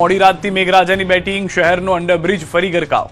મોડી રાતથી મેઘરાજાની બેટિંગ, શહેરનો અંડરબ્રિજ ફરી ગરકાવ.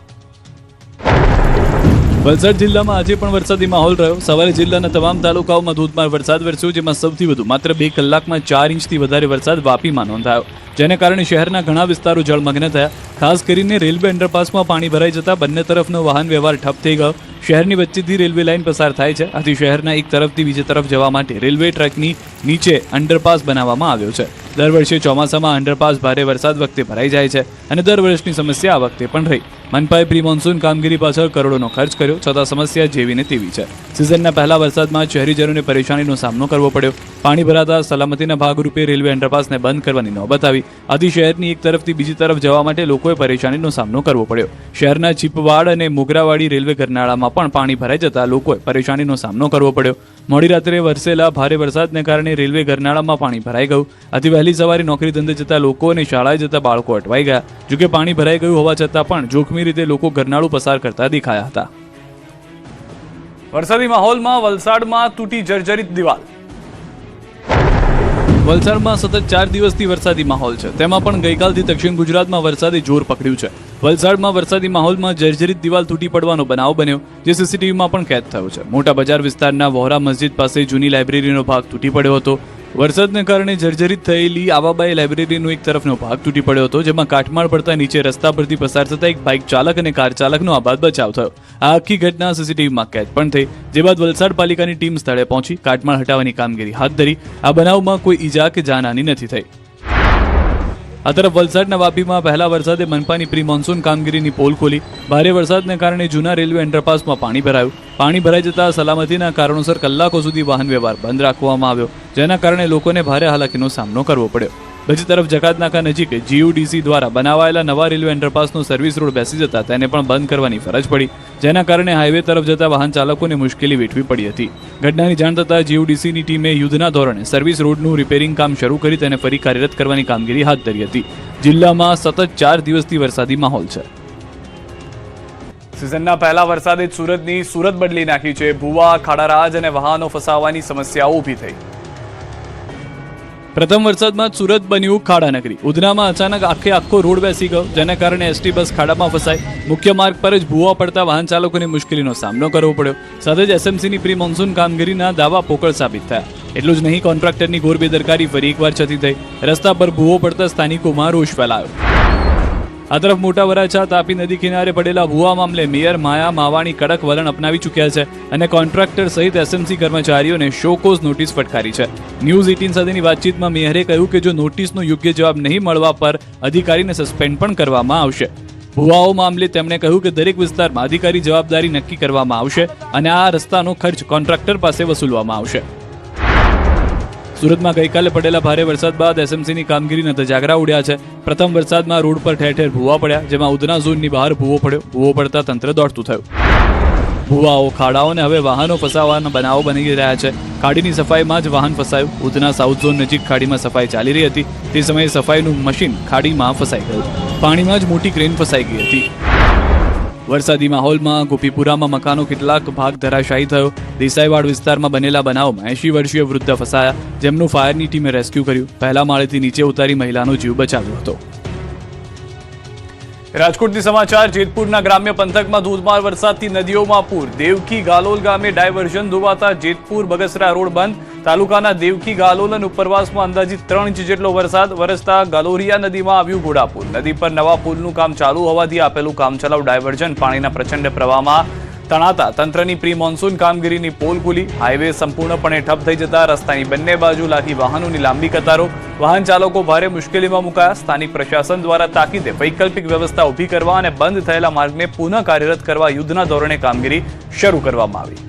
વલસાડ જિલ્લામાં આજે પણ વરસાદી માહોલ રહ્યો. સવારે જિલ્લાના તમામ તાલુકાઓમાં ધોધમાર વરસાદ વરસ્યો, જેમાં સૌથી વધુ માત્ર 2 કલાકમાં 4 ઇંચથી વધારે વરસાદ વાપીમાં નોંધાયો, જેને કારણે શહેરના ઘણા વિસ્તારો જળમગ્ન થયા. ખાસ કરીને રેલવે અંડરપાસમાં પાણી ભરાઈ જતા બંને તરફનો વાહન વ્યવહાર ઠપ થઈ ગયો. શહેરની વચ્ચેથી રેલવે લાઇન પસાર થાય છે, આથી શહેરના એક તરફથી બીજી તરફ જવા માટે રેલવે ટ્રેકની નીચે અંડરપાસ બનાવવામાં આવ્યો છે. દર વર્ષે ચોમાસામાં અંડરપાસ ભારે વરસાદ વખતે ભરાઈ જાય છે અને દર વર્ષની સમસ્યા આ વખતે પણ રહી. મનપાએ પ્રી મોન્સૂન કામગીરી પાછળ કરોડોનો ખર્ચ કર્યો, છતાં સમસ્યા જેવી ને તેવી છે. સિઝનના પહેલા વરસાદમાં શહેરીજનોને પરેશાનીનો સામનો કરવો પડ્યો. પાણી ભરાતા સલામતીના ભાગરૂપે રેલવે અંડરપાસને બંધ કરવાની નોબત આવી. આથી શહેરની એક તરફથી બીજી તરફ જવા માટે લોકોએ પરેશાનીનો સામનો કરવો પડ્યો. શહેરના ચીપવાડ અને મોગરાવાડી રેલવે ગરનાળામાં પણ પાણી ભરાઈ જતા લોકોએ પરેશાનીનો સામનો કરવો પડ્યો. મોડી રાત્રે વરસેલા ભારે વરસાદને કારણે રેલવે ગરનાળામાં પાણી ભરાઈ ગયું. આથી વહેલી સવારે નોકરી ધંધે જતા લોકો અને શાળાએ જતા બાળકો અટવાઈ ગયા. જોકે પાણી ભરાઈ ગયું હોવા છતાં પણ જોખમી રીતે લોકો ગરનાળું પસાર કરતા દેખાયા હતા. વરસાદી માહોલમાં વલસાડમાં તૂટી જર્જરિત દિવાલ. વલસાડમાં સતત 4 દિવસથી વરસાદી માહોલ છે, તેમાં પણ ગઈકાલથી દક્ષિણ ગુજરાતમાં વરસાદે જોર પકડ્યું છે. વલસાડમાં વરસાદી માહોલમાં જર્જરિત દિવાલ તૂટી પડવાનો બનાવ બન્યો, જે સીસીટીવીમાં પણ કેદ થયો છે. મોટા બજાર વિસ્તારના વહોરા મસ્જિદ પાસે જૂની લાઇબ્રેરીનો ભાગ તૂટી પડ્યો હતો. વરસાદને કારણે જર્જરિત થયેલી આવાબાઈ લાઇબ્રેરીનો એક તરફનો ભાગ તૂટી પડ્યો હતો, જેમાં કાટમાળ પડતા નીચે રસ્તા પરથી પસાર થતા એક બાઇક ચાલક અને કાર ચાલકનો આબાદ બચાવ થયો. આ આખી ઘટના સીસીટીવીમાં કેદ પણ થઈ, જે બાદ વલસાડ પાલિકાની ટીમ સ્થળે પહોંચી કાટમાળ હટાવવાની કામગીરી હાથ ધરી. આ બનાવમાં કોઈ ઈજા કે જાનહાની નથી થઈ. આ તરફ વલસાડના વાપીમાં પહેલા વરસાદે મનપાની પ્રી મોન્સૂન કામગીરીની પોલ ખોલી. ભારે વરસાદને કારણે જૂના રેલવે અંડરપાસમાં પાણી ભરાયું. પાણી ભરાઈ જતા સલામતીના કારણોસર કલાકો સુધી વાહન વ્યવહાર બંધ રાખવામાં આવ્યો, જેના કારણે લોકોને ભારે હાલાકીનો સામનો કરવો પડ્યો. બીજી તરફ જકાતનાકા નજીક જીયુડીસી દ્વારા બનાવાયેલા નવા રેલવે અંડરપાસનો સર્વિસ રોડ બેસી જતા તેને પણ બંધ કરવાની ફરજ પડી, જેના કારણે હાઈવે તરફ જતા વાહન ચાલકોને મુશ્કેલી વેઠવી પડી હતી. ઘટનાની જાણ થતાં જીયુડીસીની ટીમે યુદ્ધના ધોરણે સર્વિસ રોડનું રિપેરિંગ કામ શરૂ કરી તેને ફરી કાર્યરત કરવાની કામગીરી હાથ ધરી હતી. જિલ્લામાં સતત 4 દિવસથી વરસાદી માહોલ છે. સિઝનના પહેલા વરસાદે સુરતની સુરત બદલી નાખી છે. ભૂવા, ખાડારાજ અને વાહનો ફસાવાની સમસ્યાઓ ઊભી થઈ. પ્રથમ વરસાદમાં જ સુરત બન્યું ખાડાનગરી. ઉધનામાં અચાનક આખો રોડ બેસી ગયો, જેના કારણે એસટી બસ ખાડામાં ફસાઈ. મુખ્ય માર્ગ પર જ ભૂવા પડતા વાહન ચાલકોને મુશ્કેલીનો સામનો કરવો પડ્યો. સાથે જ એસએમસીની પ્રી મોન્સૂન કામગીરીના દાવા પોકળ સાબિત થયા. એટલું જ નહીં, કોન્ટ્રાક્ટરની ઘોર બેદરકારી ફરી એકવાર છતી થઈ. રસ્તા પર ભૂવો પડતા સ્થાનિકોમાં રોષ ફેલાયો. આ તરફ મોટા વરાછા તાપી નદી કિનારે પડેલા ભૂવા મામલે મેયર માયા માવાણી કડક વલણ અપનાવી ચૂક્યા છે અને કોન્ટ્રાક્ટર સહિત એસએમસી કર્મચારીઓને શોકોઝ નોટિસ ફટકારી છે. ન્યૂઝ 18 સાથેની વાતચીતમાં મેયરે કહ્યું કે જો નોટિસનો યોગ્ય જવાબ નહીં મળવા પર અધિકારીને સસ્પેન્ડ પણ કરવામાં આવશે. ભૂવાઓ મામલે તેમણે કહ્યું કે દરેક વિસ્તારમાં અધિકારી જવાબદારી નક્કી કરવામાં આવશે અને આ રસ્તાનો ખર્ચ કોન્ટ્રાક્ટર પાસે વસૂલવામાં આવશે. સુરતમાં ગઈકાલે પડેલા ભારે વરસાદ બાદ એસએમસીની કામગીરીના ધજાગરા ઉડ્યા છે. પ્રથમ વરસાદમાં રોડ પર ઠેર ઠેર ભૂવા પડ્યા, જેમાં ઉધના ઝોનની બહાર ભૂવો પડ્યો. ભૂવો પડતા તંત્ર દોડતું થયું. ભૂવાઓ, ખાડાઓને હવે વાહનો ફસાવાના બનાવો બની રહ્યા છે. ખાડીની સફાઈમાં જ વાહન ફસાયું. ઉધના સાઉથ ઝોન નજીક ખાડીમાં સફાઈ ચાલી રહી હતી. તે સમયે સફાઈનું મશીન ખાડીમાં ફસાઈ ગયું. પાણીમાં જ મોટી ક્રેન ફસાઈ ગઈ હતી. વરસાદી માહોલમાં ગોપીપુરામાં મકાનો કેટલાક ભાગ ધરાશાયી થયો. દેસાઈવાડ વિસ્તારમાં બનેલા બનાવમાં 80 વર્ષીય વૃદ્ધ ફસાયા, જેમનું ફાયરની ટીમે રેસ્ક્યુ કર્યું. પહેલા માળેથી નીચે ઉતારી મહિલાનો જીવ બચાવ્યો હતો. રાજકોટથી સમાચાર. જેતપુરના ગ્રામ્ય પંથકમાં ધોધમાર વરસાદથી નદીઓમાં પૂર. દેવકી ગાલોલ ગામે ડાયવર્ઝન ધોવાતા જેતપુર બગસરા રોડ બંધ. તાલુકાના દેવકી ગાલોલ અને ઉપરવાસમાં અંદાજિત 3 ઇંચ જેટલો વરસાદ વરસતા ગાલોરિયા નદીમાં આવ્યું ઘોડાપુર. નદી પર નવા પુલનું કામ ચાલુ હોવાથી આપેલું કામચલાઉ ડાયવર્ઝન પાણીના પ્રચંડ પ્રવાહમાં તણાતા તંત્રની પ્રી મોન્સૂન કામગીરીની પોલ ખુલી. હાઈવે સંપૂર્ણપણે ઠપ થઈ જતા રસ્તાની બંને બાજુ લાગી વાહનોની લાંબી કતારો. વાહન ચાલકો ભારે મુશ્કેલીમાં મુકાયા. સ્થાનિક પ્રશાસન દ્વારા તાકીદે વૈકલ્પિક વ્યવસ્થા ઊભી કરવા અને બંધ થયેલા માર્ગને પુનઃ કાર્યરત કરવા યુદ્ધના ધોરણે કામગીરી શરૂ કરવામાં આવી.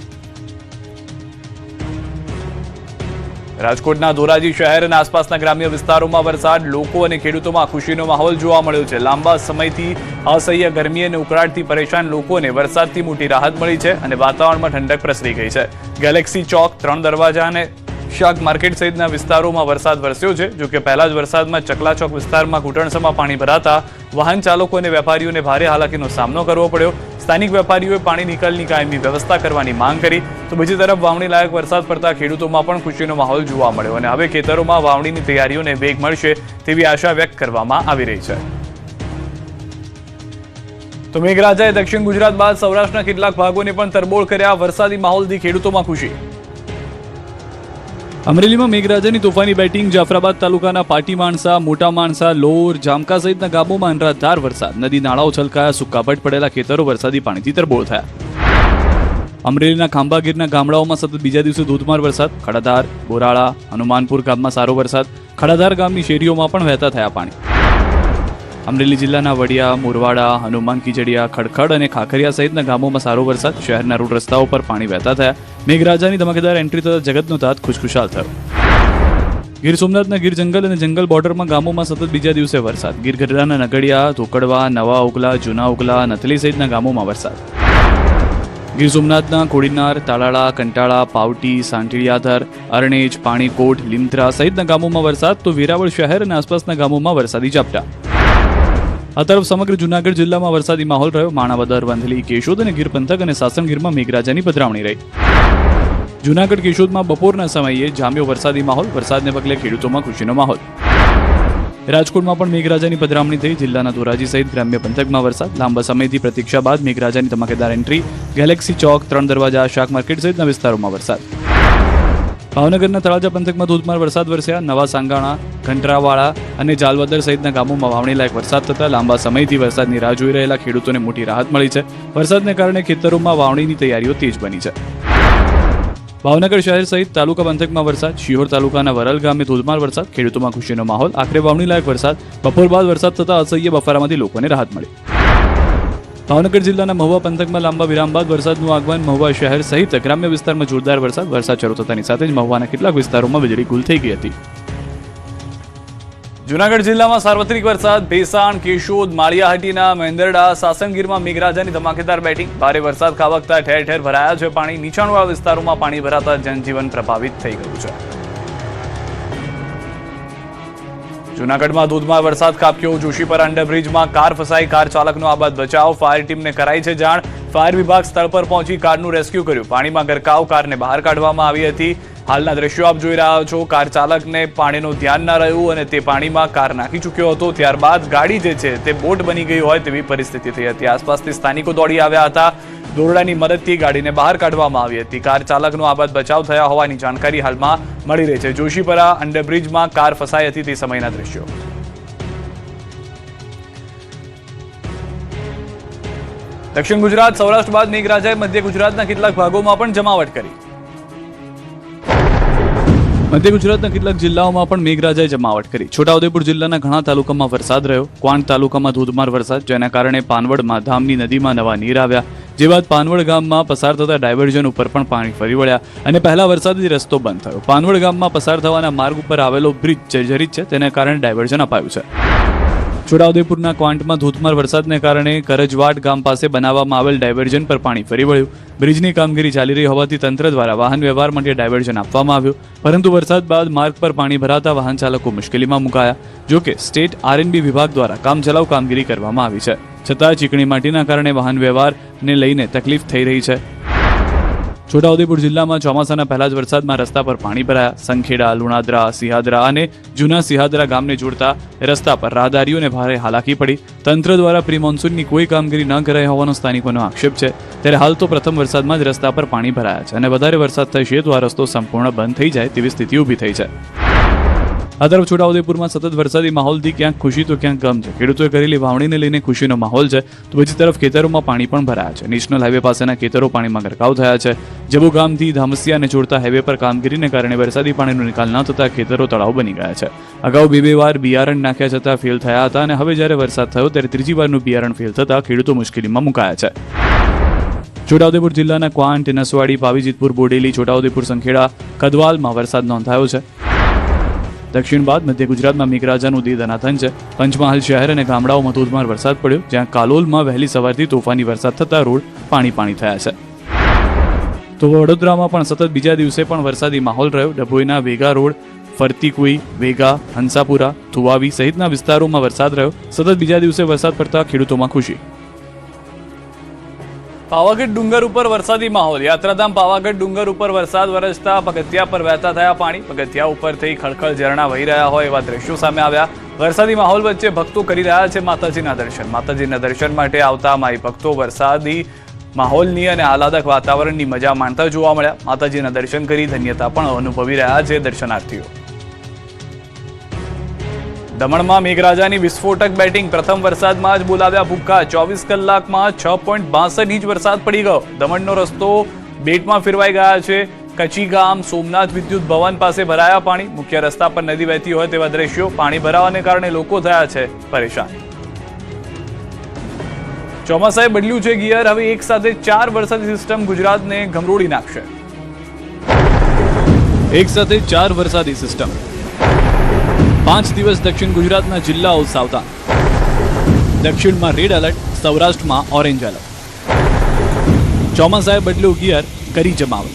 રાજકોટના ધોરાજી શહેર અને આસપાસના ગ્રામ્ય વિસ્તારોમાં વરસાદ. લોકો અને ખેડૂતોમાં ખુશીનો માહોલ જોવા મળ્યો છે. લાંબા સમયથી અસહ્ય ગરમી અને ઉકળાટથી પરેશાન લોકોને વરસાદથી મોટી રાહત મળી છે અને વાતાવરણમાં ઠંડક પ્રસરી ગઈ છે. ગેલેક્સી ચોક, 3 દરવાજા અને શાક માર્કેટ સહિતના વિસ્તારોમાં વરસાદ વરસ્યો છે. જોકે પહેલા જ વરસાદમાં ચકલાચોક વિસ્તારમાં ઘૂંટણસમાં પાણી ભરાતા વાહન ચાલકો અને વેપારીઓને ભારે હાલાકીનો સામનો કરવો પડ્યો. સ્થાનિક વેપારીઓએ પાણી નિકાલની કાયમી વ્યવસ્થા કરવાની માંગ કરી તો બીજી તરફ વાવણી લાયક વરસાદ પડતા ખેડૂતોમાં પણ ખુશીનો માહોલ જોવા મળ્યો અને હવે ખેતરોમાં વાવણીની તૈયારીઓને વેગ મળશે તેવી આશા વ્યક્ત કરવામાં આવી રહી છે. તો મેઘરાજાએ દક્ષિણ ગુજરાત બાદ સૌરાષ્ટ્રના કેટલાક ભાગોને પણ તરબોળ કર્યા. વરસાદી માહોલથી ખેડૂતોમાં ખુશી. અમરેલીમાં મેઘરાજાની તોફાની બેટિંગ. જાફરાબાદ તાલુકાના પાટી માણસા, મોટા માણસા, લોર, જામકા સહિતના ગામોમાં અનરાધાર વરસાદ. નદી નાળાઓ છલકાયા. સુકાભટ પડેલા ખેતરો વરસાદી પાણીથી તરબોળ થયા. અમરેલીના ખાંભાગીરના ગામડાઓમાં સતત બીજા દિવસે ધોધમાર વરસાદ. ખડાધાર, બોરાળા, હનુમાનપુર ગામમાં સારો વરસાદ. ખડાધાર ગામની શેરીઓમાં પણ વહેતા થયા પાણી. અમરેલી જિલ્લાના વડિયા, મોરવાડા, હનુમાન ખીજડીયા, ખડખડ અને ખાખરિયા સહિતના ગામોમાં સારો વરસાદ. શહેરના રોડ રસ્તાઓ પર પાણી વહેતા થયા. મેઘરાજાની ધમાકેદાર એન્ટ્રી થતા જગતનો તાત ખુશખુશાલ થયો. ગીર સોમનાથના ગીર જંગલ અને જંગલ બોર્ડરમાં ગામોમાં સતત બીજા દિવસે વરસાદ. ગીર ગઢડાના નગડિયા, ધોકડવા, નવા ઉગલા, જૂના ઉગલા, નથલી સહિતના ગામોમાં વરસાદ. ગીર સોમનાથના કોડીનાર, તાલાળા, કંટાળા, પાવટી, સાંટીડિયાધર, અરણેજ, પાણીકોટ, લીમત્રા સહિતના ગામોમાં વરસાદ તો વેરાવળ શહેર અને આસપાસના ગામોમાં વરસાદી ઝાપટા. આ તરફ સમગ્ર જૂનાગઢ જિલ્લામાં વરસાદી માહોલ રહ્યો. માણાવદર, વંથલી, કેશોદ અને ગીર પંથક અને સાસણગીરમાં મેઘરાજાની પધરામણી રહી. જૂનાગઢ કેશોદમાં બપોરના સમયે જામ્યો વરસાદી માહોલ. વરસાદને પગલે ખેડૂતોમાં ખુશીનો માહોલ. રાજકોટમાં પણ મેઘરાજાની પધરામણી થઈ. જિલ્લાના ધોરાજી સહિત ગ્રામ્ય પંથકમાં વરસાદ. લાંબા સમયથી પ્રતીક્ષા બાદ મેઘરાજાની ધમાકેદાર એન્ટ્રી. ગેલેક્સી ચોક, 3 દરવાજા, શાક માર્કેટ સહિતના વિસ્તારોમાં વરસાદ. ભાવનગરના તળાજા પંથકમાં ધોધમાર વરસાદ વરસ્યા. નવા સાંગાણા, ઘંટરાવાળા અને જાલવદર સહિતના ગામોમાં વાવણી લાયક વરસાદ થતા લાંબા સમયથી વરસાદની રાહ જોઈ રહેલા ખેડૂતોને મોટી રાહત મળી છે. વરસાદને કારણે ખેતરોમાં વાવણીની તૈયારીઓ તેજ બની છે. ભાવનગર શહેર સહિત તાલુકા પંથકમાં વરસાદ. શિહોર તાલુકાના વરલ ગામે ધોધમાર વરસાદ. ખેડૂતોમાં ખુશીનો માહોલ. આખરે વાવણી લાયક વરસાદ. બપોર બાદ વરસાદ થતા અસહ્ય બફારામાંથી લોકોને રાહત મળી. ભાવનગર જિલ્લાના મહુવા પંથકમાં લાંબા વિરામ બાદ વરસાદનું આગમન. મહુવા શહેર સહિત ગ્રામ્ય વિસ્તારમાં જોરદાર વરસાદ. વરસાદ શરૂ થતાની સાથે જ મહુવાના કેટલાક વિસ્તારોમાં વીજળી ગુલ થઈ ગઈ હતી. જૂનાગઢ જિલ્લામાં સાર્વત્રિક વરસાદ. ભેસાણ, કેશોદ, માળિયાહાટીના મેંદરડા, સાસણગીરમાં મેઘરાજાની ધમાકેદાર બેટિંગ. ભારે વરસાદ ખાબકતા ઠેર ઠેર ભરાયા છે પાણી. નીચાણવાળા વિસ્તારોમાં પાણી ભરાતા જનજીવન પ્રભાવિત થઈ ગયું છે. જૂનાગઢમાં ધોધમાર વરસાદ ખાબક્યો. જોશીપરા અંડરબ્રિજમાં કાર ફસાઈ. કાર ચાલકનો આબાદ બચાવ. ફાયર ટીમને કરાઈ છે જાણ. ફાયર વિભાગ સ્થળ પર પહોંચી કારનું રેસ્ક્યુ કર્યું. પાણીમાં ગરકાવ કારને બહાર કાઢવામાં આવી હતી. હાલના દ્રશ્યો આપ જોઈ રહ્યા છો. કાર ચાલકને પાણીનું ધ્યાન ના રહ્યું અને તે પાણીમાં કાર નાખી ચૂક્યો હતો. ત્યારબાદ ગાડી જે છે તે બોટ બની ગઈ હોય તેવી પરિસ્થિતિ થઈ હતી. આસપાસથી સ્થાનિકો દોડી આવ્યા હતા. દોરડાની મદદથી ગાડીને બહાર કાઢવામાં આવી હતી. કાર ચાલકનો આબાદ બચાવ થયા હોવાની જાણકારી હાલમાં મળી રહી છે. જોશીપરા અંડરબ્રિજમાં કાર ફસાઈ હતી તે સમયના દ્રશ્યો. દક્ષિણ ગુજરાત, સૌરાષ્ટ્ર બાદ મેઘરાજાએ મધ્ય ગુજરાતના કેટલાક ભાગોમાં પણ જમાવટ કરી. મધ્ય ગુજરાતના કેટલાક જિલ્લાઓમાં પણ મેઘરાજાએ જમાવટ કરી. છોટાઉદેપુર જિલ્લાના ઘણા તાલુકામાં વરસાદ રહ્યો. ક્વાંટ તાલુકામાં ધોધમાર વરસાદ, જેના કારણે પાનવડમાં ધામની નદીમાં નવા નીર આવ્યા. જે બાદ પાનવડ ગામમાં પસાર થતા ડાયવર્ઝન ઉપર પણ પાણી ફરી વળ્યા અને પહેલા વરસાદથી રસ્તો બંધ થયો. પાનવડ ગામમાં પસાર થવાના માર્ગ ઉપર આવેલો બ્રિજ જર્જરિત છે, તેના કારણે ડાયવર્ઝન અપાયું છે. છોટાઉદેપુરના ક્વાંટમાં ધોધમાર વરસાદને કારણે કરજવાડ ગામ પાસે બનાવવામાં આવેલ ડાયવર્ઝન પર પાણી ફરી વળ્યું. બ્રિજની કામગીરી ચાલી રહી હોવાથી તંત્ર દ્વારા વાહન વ્યવહાર માટે ડાયવર્ઝન આપવામાં આવ્યું, પરંતુ વરસાદ બાદ માર્ગ પર પાણી ભરાતા વાહન ચાલકો મુશ્કેલીમાં મુકાયા. જોકે સ્ટેટ આરએનબી વિભાગ દ્વારા કામચલાઉ કામગીરી કરવામાં આવી છે, છતાં ચીકણી માટીના કારણે વાહન વ્યવહારને લઈને તકલીફ થઈ રહી છે. છોટાઉદેપુર જિલ્લામાં ચોમાસાના પહેલા જ વરસાદમાં રસ્તા પર પાણી ભરાયા. સંખેડા, લુણાદરા, સિહાદરા અને જૂના સિહાદરા ગામને જોડતા રસ્તા પર રાહદારીઓને ભારે હાલાકી પડી. તંત્ર દ્વારા પ્રી મોન્સૂનની કોઈ કામગીરી ન કરાઈ હોવાનો સ્થાનિકોનો આક્ષેપ છે. ત્યારે હાલ તો પ્રથમ વરસાદમાં જ રસ્તા પર પાણી ભરાયા છે અને વધારે વરસાદ થશે તો આ રસ્તો સંપૂર્ણ બંધ થઈ જાય તેવી સ્થિતિ ઊભી થઈ છે. આ તરફ છોટાઉદેપુરમાં સતત વરસાદી માહોલથી ક્યાંક ખુશી તો ક્યાંક ગમ છે. ખેડૂતોએ કરેલી વાવણીને લઈને ખુશીનો માહોલ છે, તો બીજી તરફ ખેતરોમાં પાણી પણ ભરાયા છે. નેશનલ હાઈવે પાસેના ખેતરો પાણીમાં ગરકાવ થયા છે. જબુ ગામથી ધામસિયાને જોડતા હાઈવે પર કામગીરીને કારણે વરસાદી પાણીનો નિકાલ ન થતા ખેતરો તળાવ બની ગયા છે. અગાઉ બે વાર બિયારણ નાખ્યા છતાં ફેલ થયા હતા અને હવે જ્યારે વરસાદ થયો ત્યારે ત્રીજી વારનું બિયારણ ફેલ થતા ખેડૂતો મુશ્કેલીમાં મુકાયા છે. છોટાઉદેપુર જિલ્લાના ક્વાંટ, નસવાડી, પાવીજીતપુર, બોડેલી, છોટાઉદેપુર, સંખેડા, કદવાલમાં વરસાદ નોંધાયો છે. દક્ષિણ બાદ મધ્ય ગુજરાતમાં મેઘરાજાનું દી ધનાધન છે. પંચમહાલ શહેર અને ગામડાઓમાં ધોધમાર વરસાદ પડ્યો, જ્યાં કાલોલમાં વહેલી સવારથી તોફાની વરસાદ થતા રોડ પાણી થયા છે. તો વડોદરામાં પણ સતત બીજા દિવસે પણ વરસાદી માહોલ રહ્યો. ડભોઈના વેગા રોડ, ફરતીકુઈ, વેગા, હંસાપુરા, થુવાવી સહિતના વિસ્તારોમાં વરસાદ રહ્યો. સતત બીજા દિવસે વરસાદ પડતા ખેડૂતોમાં ખુશી. પાવાગઢ ડુંગર ઉપર વરસાદી માહોલ. યાત્રાધામ પાવાગઢ ડુંગર ઉપર વરસાદ વરસતા પગથિયા પર વહેતા થયા પાણી. પગથિયા ઉપરથી ખળખળ ઝરણા વહી રહ્યા હોય એવા દ્રશ્યો સામે આવ્યા. વરસાદી માહોલ વચ્ચે ભક્તો કરી રહ્યા છે માતાજીના દર્શન. માતાજીના દર્શન માટે આવતા માઈ ભક્તો વરસાદી માહોલની અને આહલાદક વાતાવરણની મજા માણતા જોવા મળ્યા. માતાજીના દર્શન કરી ધન્યતા પણ અનુભવી રહ્યા છે દર્શનાર્થીઓ. દમણમાં મેઘરાજાની વિસ્ફોટક બેટિંગ. પ્રથમ વરસાદમાં જ બોલાવ્યા ભૂક્કા. 24 કલાકમાં 6.62 ઇંચ વરસાદ પડી ગયો. દમણનો રસ્તો બેટમાં ફેરવાઈ ગયા છે. કચ્છી ગામ સોમનાથ વિદ્યુત ભવન પાસે ભરાયા પાણી. મુખ્ય રસ્તા પર નદી વહેતી હોય તેવા દ્રશ્યો. પાણી ભરાવાને કારણે લોકો થયા છે પરેશાન. ચોમાસાએ બદલ્યું છે ગિયર. હવે એક સાથે 4 વરસાદી સિસ્ટમ ગુજરાતને ગમરોડી નાખશે. એક સાથે 4 વરસાદી સિસ્ટમ. 5 દિવસ દક્ષિણ ગુજરાતના જિલ્લાઓ સાવધાન. દક્ષિણમાં રેડ એલર્ટ, સૌરાષ્ટ્રમાં ઓરેન્જ એલર્ટ. ચોમાસાએ બદલ્યું ગિયર, કરી જમાવટ.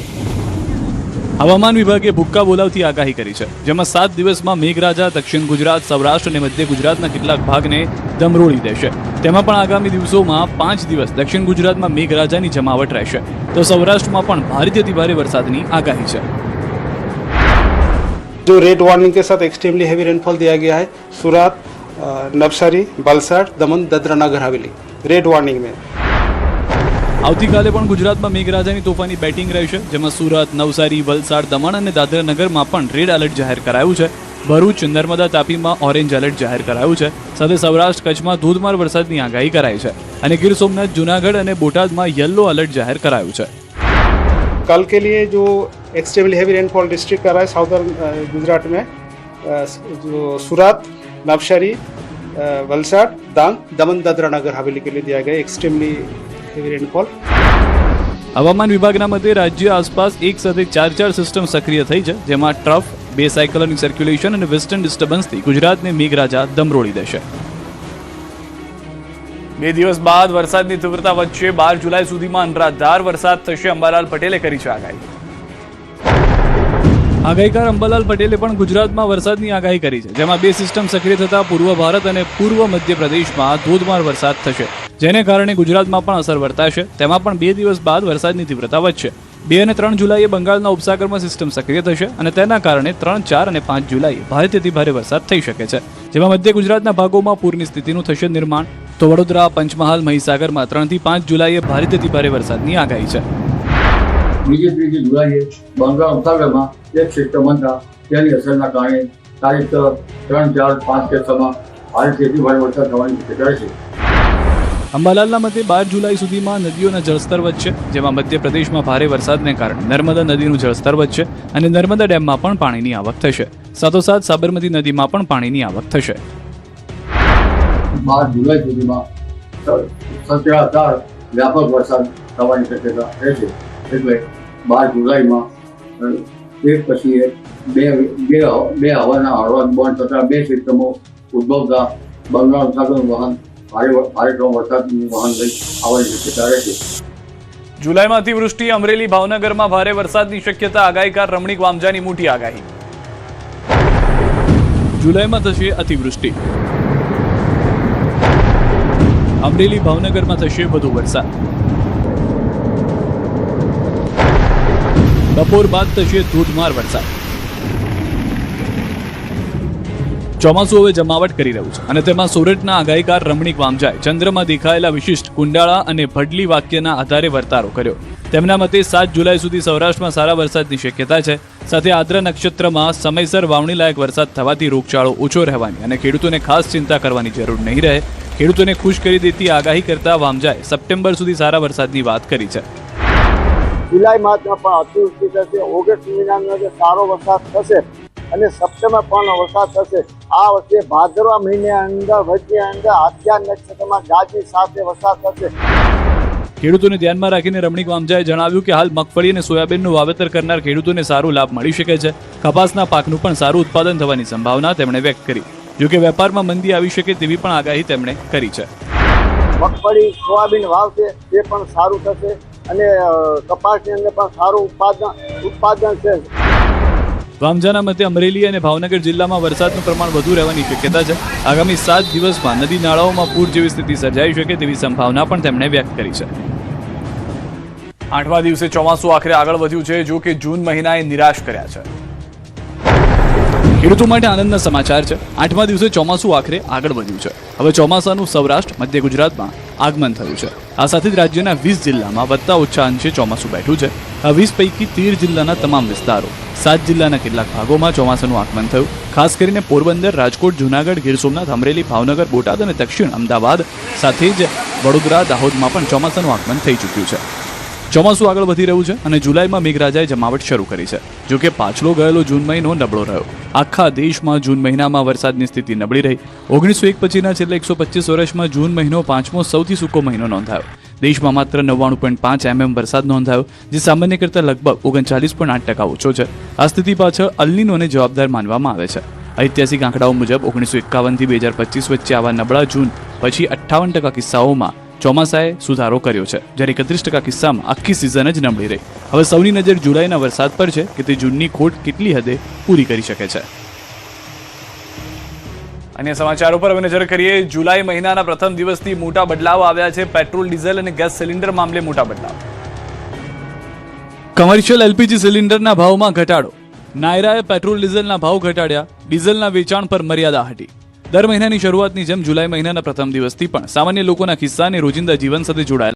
હવામાન વિભાગે ભૂક્કા બોલાવતી આગાહી કરી છે, જેમાં 7 દિવસમાં મેઘરાજા દક્ષિણ ગુજરાત, સૌરાષ્ટ્ર અને મધ્ય ગુજરાતના કેટલાક ભાગને ધમરોળી દેશે. તેમાં પણ આગામી દિવસોમાં 5 દિવસ દક્ષિણ ગુજરાતમાં મેઘરાજાની જમાવટ રહેશે, તો સૌરાષ્ટ્રમાં પણ ભારેથી અતિભારે વરસાદની આગાહી છે. जो रेड वार्निंग के साथ एक्सट्रीमली हैवी रेनफॉल दिया गया है सूरत, नवसारी, वलसाड, दमन, दादरा नगर हवेली रेड वार्निंग में. આવતીકાલે પણ ગુજરાતમાં મેઘરાજાની તોફાની બેટિંગ રહેશે, જેમાં સુરત, નવસારી, વલસાડ, દમણ અને દાદરા નગરમાં પણ રેડ એલર્ટ જાહેર કરાયું છે. ભરૂચ, નર્મદા, તાપીમાં ઓરેન્જ એલર્ટ જાહેર કરાયું છે. સાથે સૌરાષ્ટ્ર, કચ્છમાં ધોધમાર વરસાદની આગાહી કરાઈ છે અને ગીર સોમનાથ, જુનાગઢ અને બોટાદમાં યલો એલર્ટ જાહેર કરાયું છે. कल के लिए जो एक्सट्रीमली हैवी रेनफॉल डिस्ट्रिक्ट कर रहा है साउदर्न गुजरात में जो सूरत, नवसारी, वलसाड, डांग, दमन, दादरा नगर हवेली के लिए दिया गया एक्सट्रीमली हैवी रेनफॉल. હવામાન વિભાગના મતે રાજ્ય આસપાસ એક સાથે 4 સિસ્ટમ સક્રિય થઈ છે, જેમાં ટ્રફ, 2 સાયક્લોનિક સર્ક્યુલેશન અને વેસ્ટર્ન ડિસ્ટર્બન્સથી ગુજરાતને મેઘરાજા દમરોળી દેશે. 2 દિવસ બાદ વરસાદની તીવ્રતા વચ્ચે 12 જુલાઈ સુધીમાં અનરાધાર વરસાદ થશે. અંબાલાલ પટેલે કરી છે આગાહી. આગાહીકાર અંબાલાલ પટેલે પણ ગુજરાતમાં વરસાદની આગાહી કરી છે, જેમાં 2 સિસ્ટમ સક્રિય થતા પૂર્વ ભારત અને પૂર્વ મધ્ય પ્રદેશમાં ધોધમાર વરસાદ થશે, જેને કારણે ગુજરાતમાં પણ અસર વર્તાશે. તેમાં પણ 2 દિવસ બાદ વરસાદની તીવ્રતા વધશે. 2 અને 3 જુલાઈએ બંગાળના ઉપસાગરમાં સિસ્ટમ સક્રિય થશે અને તેના કારણે 3, 4 અને 5 જુલાઈએ ભારેથી અતિભારે વરસાદ થઈ શકે છે, જેમાં મધ્ય ગુજરાતના ભાગોમાં પૂરની સ્થિતિનું થશે નિર્માણ. તો વડોદરા, પંચમહાલ, મહીસાગરમાં 3 થી 5 જુલાઈએ ભારેથી અતિભારે વરસાદની આગાહી છે. બીજી 3 જુલાઈએ બંગાળ ઉપસાગરમાં એક સિસ્ટમ બનતા તેની અસરના કારણે તારીખ 3, 4, 5 કે 6માં ભારેથી અતિભારે વરસાદ થવાની શક્યતા છે. અંબાલાલના મતે 12 જુલાઈ સુધીમાં નદીઓના જળસ્તર વધશે, જેમાં મધ્યપ્રદેશમાં ભારે વરસાદને કારણે નર્મદા નદીનું જળસ્તર વધશે અને નર્મદા ડેમમાં પણ પાણીની આવક થશે. સાથોસાથ સાબરમતી નદીમાં પણ પાણીની આવક થશે. 12 જુલાઈ સુધીમાં સત્યાધાર વ્યાપક વરસાદ થવાની શક્યતા રહેશે. એટલે 12 જુલાઈમાં એક પછી બે હવાના હળવા દબાણ થતા 2 સિસ્ટમો ઉદ્ભવતા બંગાળ ઉપસાગરનું વહન ભારે વરસાદનું વહન લઈ આવવાની શક્યતા રહેશે. જુલાઈમાં અતિવૃષ્ટિ. અમરેલી, ભાવનગરમાં ભારે વરસાદની શક્યતા. આગાહીકાર રમણીક વામજાની મોટી આગાહી. જુલાઈમાં થશે અતિવૃષ્ટિ. અમરેલી, ભાવનગરમાં થશે વધુ વરસાદ. બપોર બાદ થશે ધોધમાર વરસાદ. ચોમાસું હવે જમાવટ કરી રહ્યું છે અને તેમાં સુરતના આગાહીકાર રમણીક વામજાએ ચંદ્રમાં દેખાયેલા વિશિષ્ટ કુંડાળા અને ભડલી વાક્યના આધારે વર્તારો કર્યો. તેમના મતે 7 જુલાઈ સુધી સૌરાષ્ટ્રમાં સારા વરસાદની શક્યતા છે. સાથે આદ્રા નક્ષત્રમાં સમયસર વાવણી લાયક વરસાદ થવાથી રોગચાળો ઓછો રહેવાની અને ખેડૂતોને ખાસ ચિંતા કરવાની જરૂર નહીં રહે. ખેડૂતોને ખુશ કરી દેતી આગાહી કરતા વામજાએ સપ્ટેમ્બર સુધી સારા વરસાદની વાત કરી છે. જુલાઈ માસમાં પણ અતિવૃષ્ટિ થશે, ઓગસ્ટ મહિનામાં સારો વરસાદ થશે અને સપ્ટેમ્બર પણ વરસાદ થશે. આ વર્ષે ભાદરવા મહિને અંદર વચ્ચે અંદર આદ્રા નક્ષત્રમાં ગાજની સાથે વરસાદ થશે. ખેડૂતોને ધ્યાનમાં રાખીને રમણીક વામજાએ જણાવ્યું કે હાલ મગફળી અને સોયાબીનનું વાવેતર કરનાર ખેડૂતોને સારો લાભ મળી શકે છે. કપાસના પાકનું પણ સારું ઉત્પાદન થવાની સંભાવના તેમણે વ્યક્ત કરી. જોકે વેપારમાં મંદી આવી શકે તેવી પણ આગાહી તેમણે કરી છે. મગફળી, સોયાબીન વાવશે તે પણ સારું થશે અને કપાસની અંદર પણ સારું ઉત્પાદન છે. વામજાના મતે અમરેલી અને ભાવનગર જિલ્લામાં વરસાદનું પ્રમાણ વધુ રહેવાની શક્યતા છે. આગામી 7 દિવસમાં નદી નાળાઓમાં પૂર જેવી સ્થિતિ સર્જાઈ શકે તેવી સંભાવના પણ તેમણે વ્યક્ત કરી છે. 8મા દિવસે ચોમાસું આખરે આગળ વધ્યું છે, જો કે જૂન મહિનાએ નિરાશ કર્યા છે. ખેડૂતો માટે આનંદના સમાચાર છે. 8મા દિવસે ચોમાસું આખરે આગળ વધ્યું છે. હવે ચોમાસાનું સૌરાષ્ટ્ર મધ્ય ગુજરાતમાં આગમન થયું છે. આ સાથે જ રાજ્યના 20 જિલ્લામાં વત્તા ઓછા અંશે ચોમાસું બેઠું છે. આ 20 પૈકી 13 જિલ્લાના તમામ વિસ્તારો, 7 જિલ્લાના કેટલાક ભાગોમાં ચોમાસાનું આગમન થયું. ખાસ કરીને પોરબંદર, રાજકોટ, જૂનાગઢ, ગીર સોમનાથ, અમરેલી, ભાવનગર, બોટાદ અને દક્ષિણ અમદાવાદ સાથે જ વડોદરા, દાહોદમાં પણ ચોમાસાનું આગમન થઈ ચૂક્યું છે. ચોમાસું આગળ વધી રહ્યું છે અને જુલાઈમાં મેઘરાજાએ જમાવટ શરૂ કરી છે. જો કે પાછલો ગયેલો જૂન મહિનો નબળો રહ્યો. આખા દેશમાં જૂન મહિનામાં વરસાદની સ્થિતિ નબળી રહી. 1901 પછીના છેલ્લા 125 વર્ષમાં જૂન મહિનો 5મો સૌથી સૂકો મહિનો નોંધાયો. દેશમાં માત્ર 99.5 mm વરસાદ નોંધાયો, જે સામાન્ય કરતાં લગભગ 39.8% ઓછો છે. આ સ્થિતિ પાછળ અલ નીનોને જવાબદાર માનવામાં આવે છે. ઐતિહાસિક આંકડાઓ મુજબ 1951 થી 2025 વચ્ચે આવા નબળા જૂન પછી 58% કિસ્સાઓમાં ચોમાસાએ સુધારો કર્યો છે, જ્યારે 31% કિસ્સામાં આખી સિઝન જ નબળી રહી. હવે સૌની નજર જુલાઈના વરસાદ પર છે કે તે જૂનની ખોટ કેટલી હદે પૂરી કરી શકે છે. અન્ય સમાચારો પર હવે નજર કરીએ. જુલાઈ મહિનાના પ્રથમ દિવસથી મોટા બદલાવ આવ્યા છે. પેટ્રોલ, ડીઝલ અને ગેસ સિલિન્ડર મામલે મોટા બદલાવ. કમર્શિયલ એલપીજી સિલિન્ડરના ભાવમાં ઘટાડો. નાયરાએ પેટ્રોલ ડીઝલના ભાવ ઘટાડ્યા. ડીઝલના વેચાણ પર મર્યાદા હટી. દર મહિનાની શરૂઆતની જેમ જુલાઈ મહિનાના પ્રથમ દિવસથી પણ સામાન્ય લોકોના ખિસ્સા અને રોજિંદા જીવન સાથે જોડાયેલા